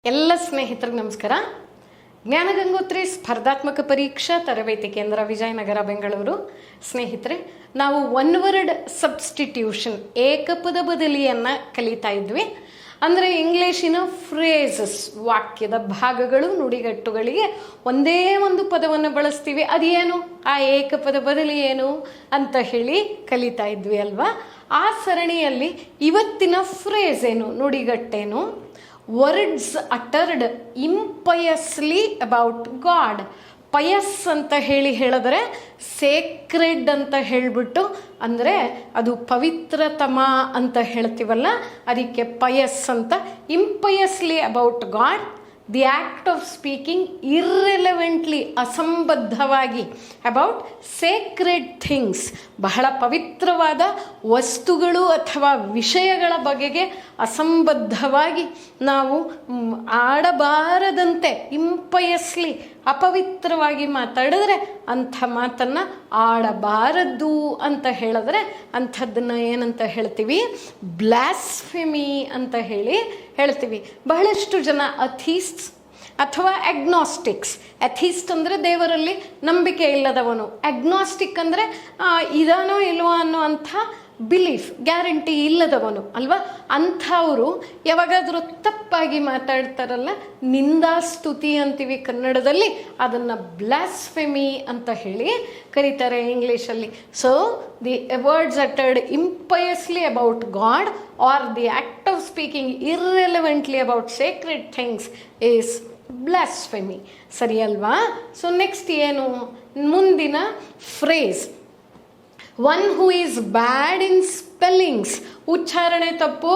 ಎಲ್ಲ ಸ್ನೇಹಿತರಿಗೆ ನಮಸ್ಕಾರ. ಜ್ಞಾನಗಂಗೋತ್ರಿ ಸ್ಪರ್ಧಾತ್ಮಕ ಪರೀಕ್ಷಾ ತರಬೇತಿ ಕೇಂದ್ರ ವಿಜಯನಗರ ಬೆಂಗಳೂರು. ಸ್ನೇಹಿತರೆ, ನಾವು ಒನ್ ವರ್ಡ್ ಸಬ್ಸ್ಟಿಟ್ಯೂಷನ್ ಏಕಪದ ಬದಲಿಯನ್ನು ಕಲಿತಾ ಇದ್ವಿ. ಅಂದರೆ ಇಂಗ್ಲೀಷಿನ ಫ್ರೇಸಸ್, ವಾಕ್ಯದ ಭಾಗಗಳು, ನುಡಿಗಟ್ಟುಗಳಿಗೆ ಒಂದೇ ಒಂದು ಪದವನ್ನು ಬಳಸ್ತೀವಿ. ಅದೇನು ಆ ಏಕಪದ ಬದಲಿ ಏನು ಅಂತ ಹೇಳಿ ಕಲಿತಾ ಇದ್ವಿ ಅಲ್ವಾ. ಆ ಸರಣಿಯಲ್ಲಿ ಇವತ್ತಿನ ಫ್ರೇಸ್ ಏನು, ನುಡಿಗಟ್ಟೇನು, words uttered impiously about god. Pius ಅಂತ ಹೇಳಿದ್ರೆ ಸೇಕ್ರೆಡ್ ಅಂತ ಹೇಳಿಬಿಟ್ಟು, ಅಂದರೆ ಅದು ಪವಿತ್ರತಮ ಅಂತ ಹೇಳ್ತೀವಲ್ಲ, ಅದಕ್ಕೆ ಪಯಸ್ ಅಂತ. Impiously about God, the act of speaking irrelevantly, ಅಸಂಬದ್ಧವಾಗಿ, ಅಬೌಟ್ ಸೇಕ್ರೆಡ್ ಥಿಂಗ್ಸ್, ಬಹಳ ಪವಿತ್ರವಾದ ವಸ್ತುಗಳು ಅಥವಾ ವಿಷಯಗಳ ಬಗೆಗೆ ಅಸಂಬದ್ಧವಾಗಿ ನಾವು ಆಡಬಾರದಂತೆ, ಇಂಪಯಸ್ಲಿ ಅಪವಿತ್ರವಾಗಿ ಮಾತಾಡಿದ್ರೆ ಅಂಥ ಮಾತನ್ನು ಆಡಬಾರದು ಅಂತ ಹೇಳಿದ್ರೆ ಅಂಥದ್ದನ್ನು ಏನಂತ ಹೇಳ್ತೀವಿ, ಬ್ಲಾಸ್ಫೆಮಿ ಅಂತ ಹೇಳ್ತೀವಿ. ಬಹಳಷ್ಟು ಜನ ಅಥೀಸ್ಟ್ಸ್ ಅಥವಾ ಅಗ್ನಾಸ್ಟಿಕ್ಸ್. ಅಥೀಸ್ಟ್ ಅಂದರೆ ದೇವರಲ್ಲಿ ನಂಬಿಕೆ ಇಲ್ಲದವನು, ಅಗ್ನಾಸ್ಟಿಕ್ ಅಂದರೆ ಇದಾನೋ ಇಲ್ವೋ ಅನ್ನುವಂಥ ಬಿಲೀಫ್, ಗ್ಯಾರಂಟಿ ಇಲ್ಲದವನು ಅಲ್ವಾ. ಅಂಥವರು ಯಾವಾಗಾದರೂ ತಪ್ಪಾಗಿ ಮಾತಾಡ್ತಾರಲ್ಲ, ನಿಂದಾಸ್ತುತಿ ಅಂತೀವಿ ಕನ್ನಡದಲ್ಲಿ, ಅದನ್ನು ಬ್ಲಾಸ್ಫೆಮಿ ಅಂತ ಹೇಳಿ ಕರೀತಾರೆ ಇಂಗ್ಲೀಷಲ್ಲಿ. So the words uttered impiously about God are the act of speaking irrelevantly about sacred things is blasphemy. ಸರಿ ಅಲ್ವಾ. ಸೊ ನೆಕ್ಸ್ಟ್ ಏನು, ಮುಂದಿನ phrase, one who is bad in spellings. ಉಚ್ಚಾರಣೆ ತಪ್ಪು,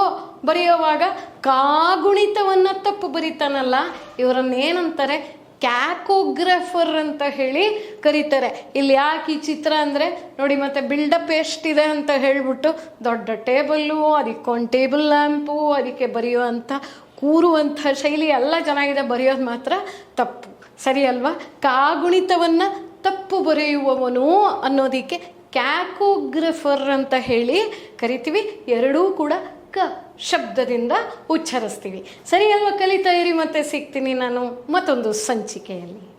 ಬರೆಯುವಾಗ ಕಾಗುಣಿತವನ್ನು ತಪ್ಪು ಬರೀತಾನಲ್ಲ, ಇವರನ್ನೇನಂತಾರೆ, ಕ್ಯಾಕೋಗ್ರಾಫರ್ ಅಂತ ಹೇಳಿ ಕರೀತಾರೆ. ಇಲ್ಲಿ ಯಾಕೆ ಈ ಚಿತ್ರ ಅಂದರೆ ನೋಡಿ, ಮತ್ತೆ ಬಿಲ್ಡಪ್ ಎಷ್ಟಿದೆ ಅಂತ ಹೇಳಿಬಿಟ್ಟು, ದೊಡ್ಡ ಟೇಬಲ್ಲು, ಅದಕ್ಕೊಂದು ಟೇಬಲ್ ಲ್ಯಾಂಪು, ಅದಕ್ಕೆ ಬರೆಯುವಂಥ ಕೂರುವಂಥ ಶೈಲಿ ಎಲ್ಲ ಚೆನ್ನಾಗಿದೆ, ಬರೆಯೋದು ಮಾತ್ರ ತಪ್ಪು. ಸರಿ ಅಲ್ವಾ. ಕಾಗುಣಿತವನ್ನು ತಪ್ಪು ಬರೆಯುವವನು ಅನ್ನೋದಕ್ಕೆ ಕ್ಯಾಕೋಗ್ರಫರ್ ಅಂತ ಹೇಳಿ ಕರಿತೀವಿ. ಎರಡೂ ಕೂಡ ಕ ಶಬ್ದದಿಂದ ಉಚ್ಚರಿಸ್ತೀವಿ. ಸರಿ ಅಲ್ವಾ. ಕಲಿತಾ ಇರಿ, ಮತ್ತೆ ಸಿಗ್ತೀನಿ ನಾನು ಮತ್ತೊಂದು ಸಂಚಿಕೆಯಲ್ಲಿ.